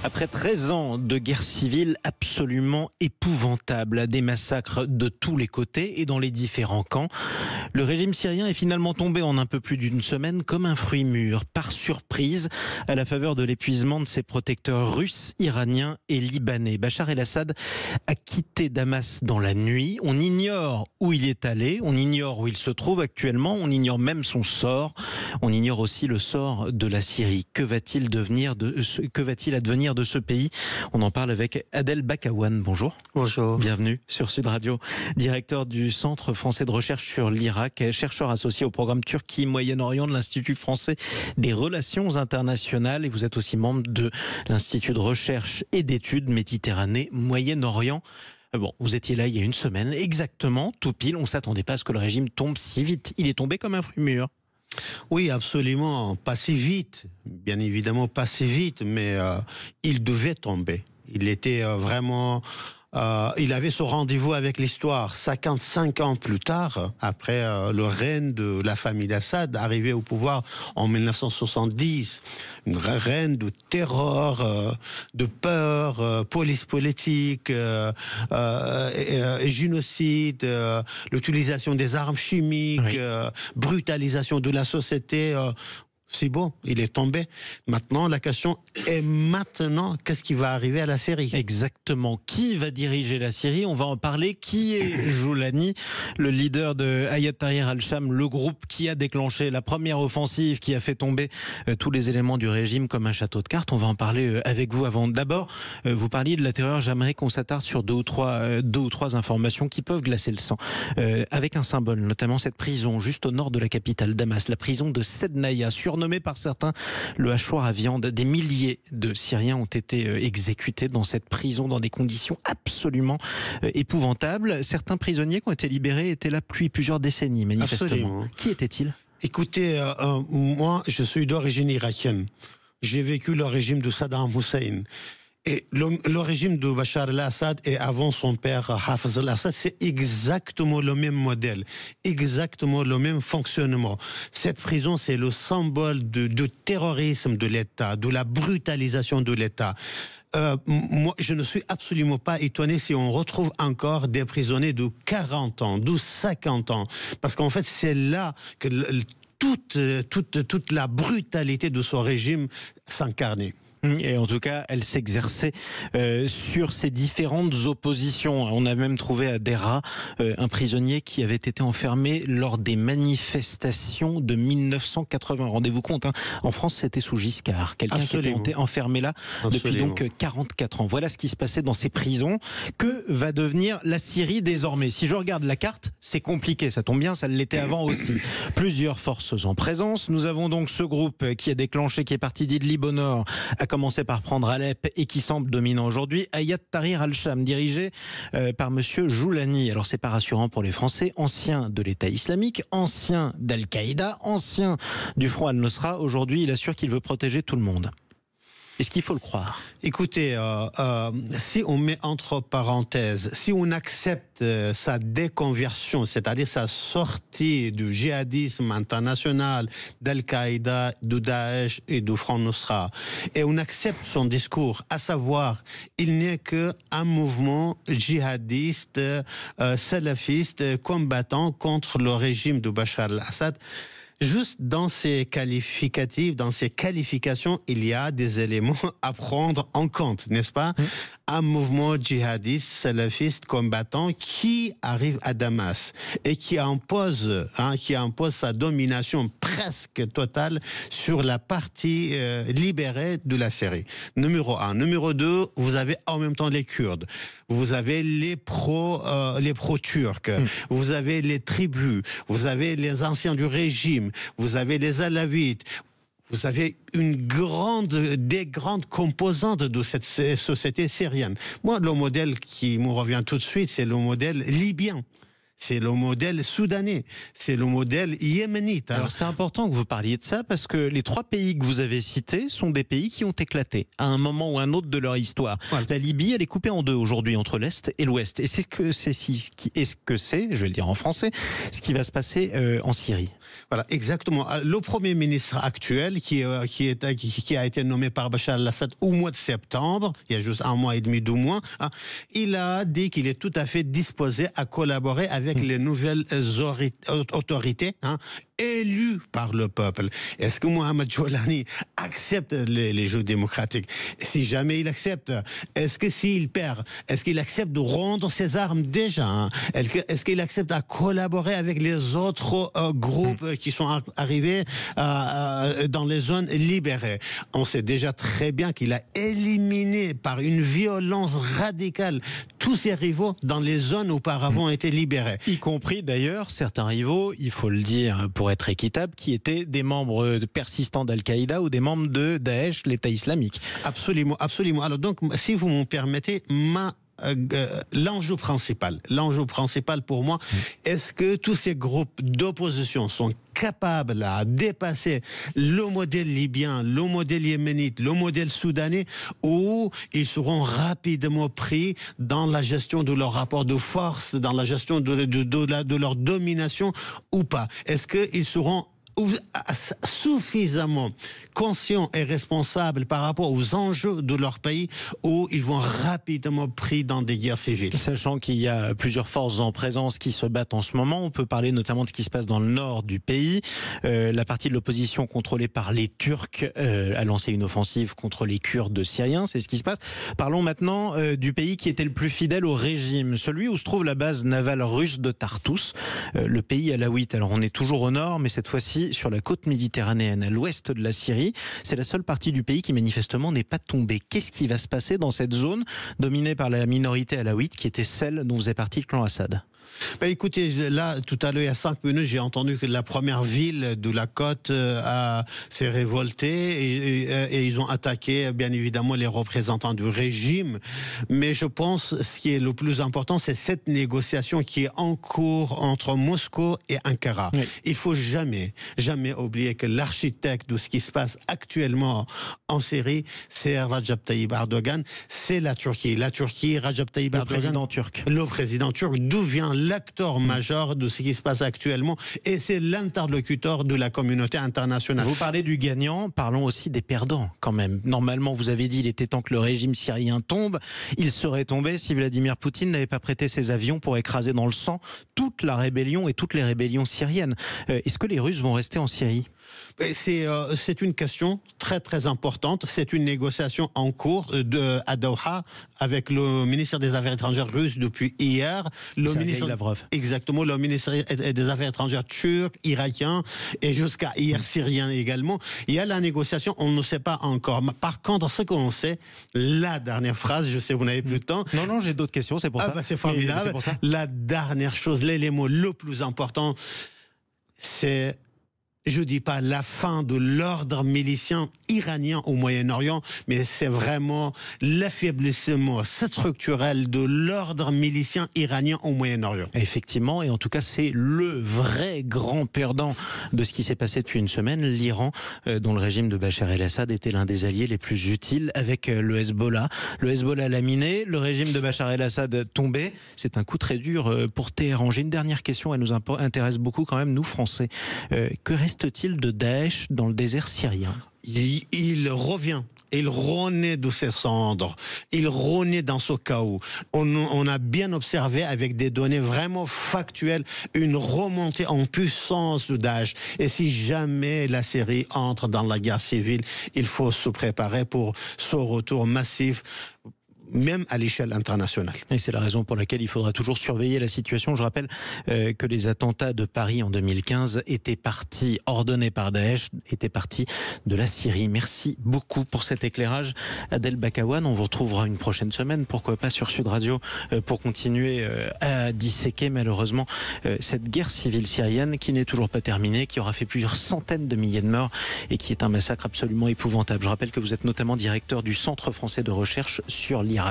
Après 13 ans de guerre civile absolument épouvantable, des massacres de tous les côtés et dans les différents camps, le régime syrien est finalement tombé en un peu plus d'une semaine comme un fruit mûr, par surprise, à la faveur de l'épuisement de ses protecteurs russes, iraniens et libanais. Bachar el-Assad a quitté Damas dans la nuit. On ignore où il est allé, on ignore où il se trouve actuellement, on ignore même son sort. On ignore aussi le sort de la Syrie. Que va-t-il advenir de ce pays? On en parle avec Adel Bakawan. Bonjour. Bonjour. Bienvenue sur Sud Radio. Directeur du Centre français de recherche sur l'Irak, chercheur associé au programme Turquie-Moyen-Orient de l'Institut français des relations internationales. Et vous êtes aussi membre de l'Institut de recherche et d'études Méditerranée-Moyen-Orient. Bon, vous étiez là il y a une semaine, exactement, tout pile. On ne s'attendait pas à ce que le régime tombe si vite. Il est tombé comme un fruit mûr. Oui, absolument. Pas si vite. Bien évidemment, pas si vite, mais il devait tomber. Il était vraiment... il avait ce rendez-vous avec l'histoire 55 ans plus tard, après le règne de la famille d'Assad, arrivé au pouvoir en 1970. Une règne de terreur, de peur, police politique, génocide, l'utilisation des armes chimiques, oui. Brutalisation de la société. C'est bon, il est tombé. Maintenant, la question est qu'est-ce qui va arriver à la Syrie? Exactement. Qui va diriger la Syrie? On va en parler. Qui est Joulani, le leader de Hayat Tahrir al-Sham, le groupe qui a déclenché la première offensive, qui a fait tomber tous les éléments du régime comme un château de cartes? On va en parler avec vous avant. D'abord, vous parliez de la terreur. J'aimerais qu'on s'attarde sur deux ou trois informations qui peuvent glacer le sang. Avec un symbole, notamment cette prison juste au nord de la capitale, Damas, la prison de Sednaya, surnommé par certains le hachoir à viande. Des milliers de Syriens ont été exécutés dans cette prison dans des conditions absolument épouvantables. Certains prisonniers qui ont été libérés étaient là depuis plusieurs décennies, manifestement. Absolument. Qui étaient-ils? Écoutez, moi, je suis d'origine irakienne. J'ai vécu le régime de Saddam Hussein. Et le régime de Bachar el-Assad et avant son père Hafez al-Assad, c'est exactement le même modèle, exactement le même fonctionnement. Cette prison, c'est le symbole de terrorisme de l'État, de la brutalisation de l'État. Moi, je ne suis absolument pas étonné si on retrouve encore des prisonniers de 40 ans, de 50 ans. Parce qu'en fait, c'est là que toute la brutalité de ce régime s'incarnait. Et en tout cas, elle s'exerçait sur ces différentes oppositions. On a même trouvé à Deraa un prisonnier qui avait été enfermé lors des manifestations de 1980. Rendez-vous compte, hein, en France, c'était sous Giscard. Quelqu'un qui était enfermé là depuis donc 44 ans. Voilà ce qui se passait dans ces prisons. Que va devenir la Syrie désormais? Si je regarde la carte, c'est compliqué. Ça tombe bien, ça l'était avant aussi. Plusieurs forces en présence. Nous avons donc ce groupe qui a déclenché, qui est parti d'Idlib au nord, a commencé par prendre Alep et qui semble dominant aujourd'hui, Hayat Tahrir al-Sham, dirigé par monsieur Joulani. Alors c'est pas rassurant pour les Français, ancien de l'État islamique, ancien d'Al-Qaïda, ancien du Front al-Nosra. Aujourd'hui, il assure qu'il veut protéger tout le monde. Est-ce qu'il faut le croire? Écoutez, si on met entre parenthèses, si on accepte sa déconversion, c'est-à-dire sa sortie du djihadisme international, d'Al-Qaïda, de Daesh et du Front Nosra, et on accepte son discours, à savoir, il n'est qu'un mouvement djihadiste, salafiste, combattant contre le régime de Bachar el-Assad. Juste dans ces qualificatifs, dans ces qualifications, il y a des éléments à prendre en compte, n'est-ce pas? Un mouvement djihadiste, salafiste, combattant qui arrive à Damas et qui impose sa domination presque totale sur la partie libérée de la Syrie. Numéro 1. Numéro 2, vous avez en même temps les Kurdes. Vous avez les pro-turcs. Vous avez les tribus. Vous avez les anciens du régime. Vous avez les alawites. Vous avez des grandes composantes de cette société syrienne. Moi, le modèle qui me revient tout de suite, c'est le modèle libyen. c'est le modèle soudanais, c'est le modèle yéménite. Alors c'est important que vous parliez de ça parce que les 3 pays que vous avez cités sont des pays qui ont éclaté à un moment ou un autre de leur histoire. Voilà. La Libye, elle est coupée en 2 aujourd'hui entre l'Est et l'Ouest. Et c'est je vais le dire en français, ce qui va se passer en Syrie. Voilà, exactement. Le Premier ministre actuel, qui a été nommé par Bachar al-Assad au mois de septembre, il y a juste 1 mois et demi, 2 mois, il a dit qu'il est tout à fait disposé à collaborer avec les nouvelles autorités élues par le peuple. Est-ce que Mohamed Joulani accepte les jeux démocratiques? Si jamais il accepte, est-ce que s'il perd, est-ce qu'il accepte de rendre ses armes déjà? Est-ce qu'il accepte à collaborer avec les autres groupes qui sont arrivés dans les zones libérées? On sait déjà très bien qu'il a éliminé par une violence radicale tous ses rivaux dans les zones auparavant étaient libérées. Y compris d'ailleurs certains rivaux, il faut le dire pour être équitable, qui étaient des membres persistants d'Al-Qaïda ou des membres de Daesh, l'État islamique. Absolument, absolument. Alors donc, si vous me permettez, l'enjeu principal pour moi, est-ce que tous ces groupes d'opposition sont capables à dépasser le modèle libyen, le modèle yéménite, le modèle soudanais, ou ils seront rapidement pris dans la gestion de leur rapport de force, dans la gestion de leur domination ou pas? Est-ce qu'ils seront suffisamment conscients et responsables par rapport aux enjeux de leur pays, ou ils vont rapidement pris dans des guerres civiles? Sachant qu'il y a plusieurs forces en présence qui se battent en ce moment, on peut parler notamment de ce qui se passe dans le nord du pays. La partie de l'opposition contrôlée par les Turcs a lancé une offensive contre les Kurdes syriens, c'est ce qui se passe. Parlons maintenant du pays qui était le plus fidèle au régime, celui où se trouve la base navale russe de Tartous, le pays alawite. Alors on est toujours au nord, mais cette fois-ci sur la côte méditerranéenne, à l'ouest de la Syrie. C'est la seule partie du pays qui manifestement n'est pas tombée. Qu'est-ce qui va se passer dans cette zone dominée par la minorité alawite qui était celle dont faisait partie le clan Assad? Écoutez, là, tout à l'heure, il y a 5 minutes, j'ai entendu que la première ville de la côte s'est révoltée et ils ont attaqué, bien évidemment, les représentants du régime. Mais je pense, ce qui est le plus important, c'est cette négociation qui est en cours entre Moscou et Ankara. Oui. Il faut jamais oublier que l'architecte de ce qui se passe actuellement en Syrie, c'est Recep Tayyip Erdogan, c'est la Turquie. La Turquie, Recep Tayyip Erdogan, le président turc, d'où vient l'acteur majeur de ce qui se passe actuellement, et c'est l'interlocuteur de la communauté internationale. Vous parlez du gagnant, parlons aussi des perdants quand même. Normalement, vous avez dit il était temps que le régime syrien tombe. Il serait tombé si Vladimir Poutine n'avait pas prêté ses avions pour écraser dans le sang toute la rébellion et toutes les rébellions syriennes. Est-ce que les Russes vont rester en Syrie ? C'est une question très très importante. C'est une négociation en cours à Doha avec le ministère des Affaires étrangères russe depuis hier. Le ministre Lavrov. Exactement, le ministère des Affaires étrangères turc, irakien et jusqu'à hier syrien également. Il y a la négociation, on ne sait pas encore. Par contre, ce qu'on sait, la dernière phrase, je sais vous n'avez plus de temps. Non, j'ai d'autres questions, c'est pour ça. C'est formidable. C'est pour ça. La dernière chose, l'élément le plus important, c'est, je dis pas la fin de l'ordre milicien iranien au Moyen-Orient, mais c'est vraiment l'affaiblissement structurel de l'ordre milicien iranien au Moyen-Orient. Effectivement, et en tout cas, c'est le vrai grand perdant de ce qui s'est passé depuis une semaine. L'Iran, dont le régime de Bachar el-Assad était l'un des alliés les plus utiles avec le Hezbollah. Le Hezbollah laminé, le régime de Bachar el-Assad tombé. C'est un coup très dur pour Téhéran. J'ai une dernière question, elle nous intéresse beaucoup quand même, nous Français. Que reste-t-il de Daesh dans le désert syrien ? Il revient. Il renaît de ses cendres, il renaît dans ce chaos. On a bien observé avec des données vraiment factuelles une remontée en puissance de Daesh. Et si jamais la Syrie entre dans la guerre civile, il faut se préparer pour ce retour massif, même à l'échelle internationale. Et c'est la raison pour laquelle il faudra toujours surveiller la situation. Je rappelle que les attentats de Paris en 2015 étaient partis, ordonnés par Daesh, étaient partis de la Syrie. Merci beaucoup pour cet éclairage, Adel Bakawan. On vous retrouvera une prochaine semaine, pourquoi pas sur Sud Radio, pour continuer à disséquer malheureusement cette guerre civile syrienne qui n'est toujours pas terminée, qui aura fait plusieurs centaines de milliers de morts et qui est un massacre absolument épouvantable. Je rappelle que vous êtes notamment directeur du Centre français de recherche sur l'Irak.